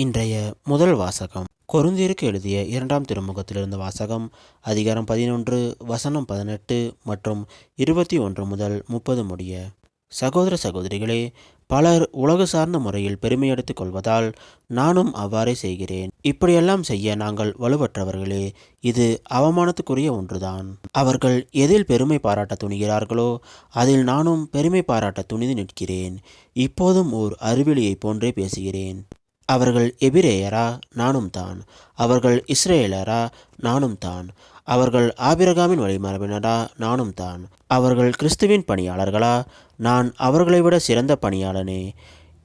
இன்றைய முதல் வாசகம் கொரிந்தியருக்கு எழுதிய 2ஆம் திருமுகத்திலிருந்து வாசகம். அதிகாரம் 11 வசனம் 18 மற்றும் 21 முதல் 30 முடிய. சகோதர சகோதரிகளே, பலர் உலகு சார்ந்த முறையில் பெருமையெடுத்துக் கொள்வதால் நானும் அவ்வாறே செய்கிறேன். இப்படியெல்லாம் செய்ய நாங்கள் வலுவற்றவர்களே. இது அவமானத்துக்குரிய ஒன்றுதான். அவர்கள் எதில் பெருமை பாராட்ட துணிகிறார்களோ அதில் நானும் பெருமை பாராட்ட துணிந்து நிற்கிறேன். இப்போதும் ஓர் அறிவிலியைப் போன்றே பேசுகிறேன். அவர்கள் எபிரேயரா? நானும் தான். அவர்கள் இஸ்ரேலரா? நானும் தான். அவர்கள் ஆபிரகாமின் வழிமரபினரா? நானும் தான். அவர்கள் கிறிஸ்துவின் பணியாளர்களா? நான் அவர்களை விட சிறந்த பணியாளனே.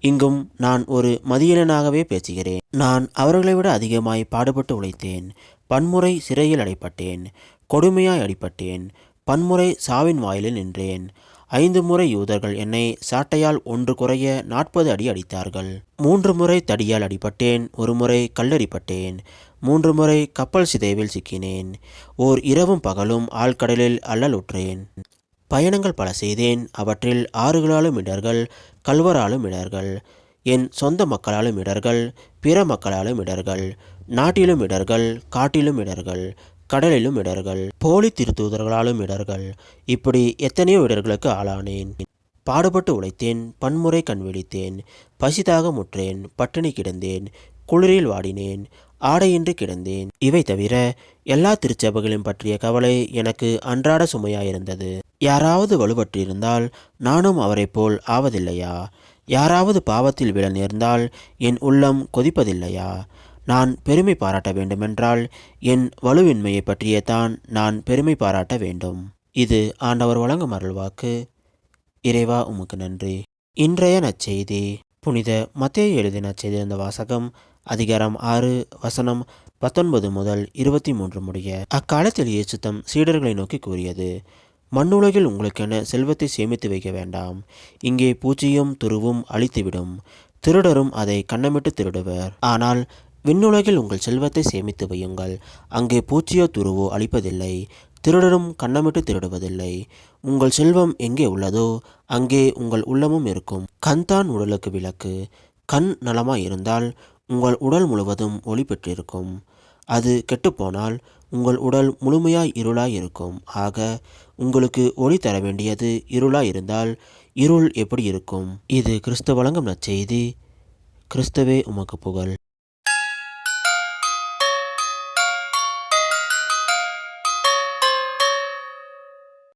இங்கும் நான் ஒரு மதியீனனாகவே பேசுகிறேன். நான் அவர்களை விட அதிகமாய் பாடுபட்டு உழைத்தேன். பன்முறை சிறையில் அடைப்பட்டேன். கொடுமையாய் அடிப்பட்டேன். பன்முறை சாவின் வாயிலில் நின்றேன். 5 முறை யூதர்கள் என்னை சாட்டையால் 1 குறைய 40 அடி அடித்தார்கள். 3 முறை தடியால் அடிப்பட்டேன். 1 முறை கல்லெறிப்பட்டேன். 3 முறை கப்பல் சிதைவில் சிக்கினேன். ஓர் இரவும் பகலும் ஆழ்கடலில் அல்லலுற்றேன். பயணங்கள் பல செய்தேன். அவற்றில் ஆறுகளாலும் இடர்கள், கல்வராலும் இடர்கள், என் சொந்த மக்களாலும் இடர்கள், பிற மக்களாலும் இடர்கள், நாட்டிலும் இடர்கள், காட்டிலும் இடர்கள், கடலிலும் இடர்கள், போலி திருத்தூதர்களாலும் இடர்கள், இப்படி எத்தனையோ இடர்களுக்கு ஆளானேன். பாடுபட்டு உழைத்தேன். பன்முறை கண் விழித்தேன். பசிதாக முற்றேன். பட்டினி கிடந்தேன். குளிரில் வாடினேன். ஆடையின்றி கிடந்தேன். இவை தவிர எல்லா திருச்சபைகளையும் பற்றிய கவலை எனக்கு அன்றாட சுமையாயிருந்தது. யாராவது வலுவற்றிருந்தால் நானும் அவரை போல் ஆவதில்லையா? யாராவது பாவத்தில் விழ நேர்ந்தால் என் உள்ளம் கொதிப்பதில்லையா? நான் பெருமை பாராட்ட வேண்டுமென்றால் என் வலுவின்மையை பற்றியே தான் நான் பெருமை பாராட்ட வேண்டும். இது ஆண்டவர் வழங்கும் அருள்வாக்கு. இறைவா, உமக்கு நன்றி. இன்றைய நற்செய்தி புனித மத்தேயு எழுதிய நற்செய்தியிருந்த வாசகம். அதிகாரம் 6 வசனம் 19 முதல் 23 முடிய. அக்காலத்தில் இயேசு தம் சீடர்களை நோக்கி கூறியது: மண்ணுலகில் உங்களுக்கென செல்வத்தை சேமித்து வைக்க வேண்டாம். இங்கே பூச்சியும் துருவும் அழித்துவிடும், திருடரும் அதை கன்னமிட்டு திருடுவர். ஆனால் விண்ணுலகில் உங்கள் செல்வத்தை சேமித்து வையுங்கள். அங்கே பூச்சியோ துருவோ அழிப்பதில்லை, திருடரும் கன்னமிட்டு திருடுவதில்லை. உங்கள் செல்வம் எங்கே உள்ளதோ அங்கே உங்கள் உள்ளமும் இருக்கும். கண் தான் உடலுக்கு விளக்கு. கண் நலமாய் இருந்தால் உங்கள் உடல் முழுவதும் ஒளி பெற்றிருக்கும். அது கெட்டுப்போனால் உங்கள் உடல் முழுமையாய் இருளாய் இருக்கும். ஆக உங்களுக்கு ஒளி தர வேண்டியது இருளாய் இருந்தால் இருள் எப்படி இருக்கும்? இது கிறிஸ்து வழங்கும் நற்செய்தி. கிறிஸ்துவே, உமக்கு புகழ்.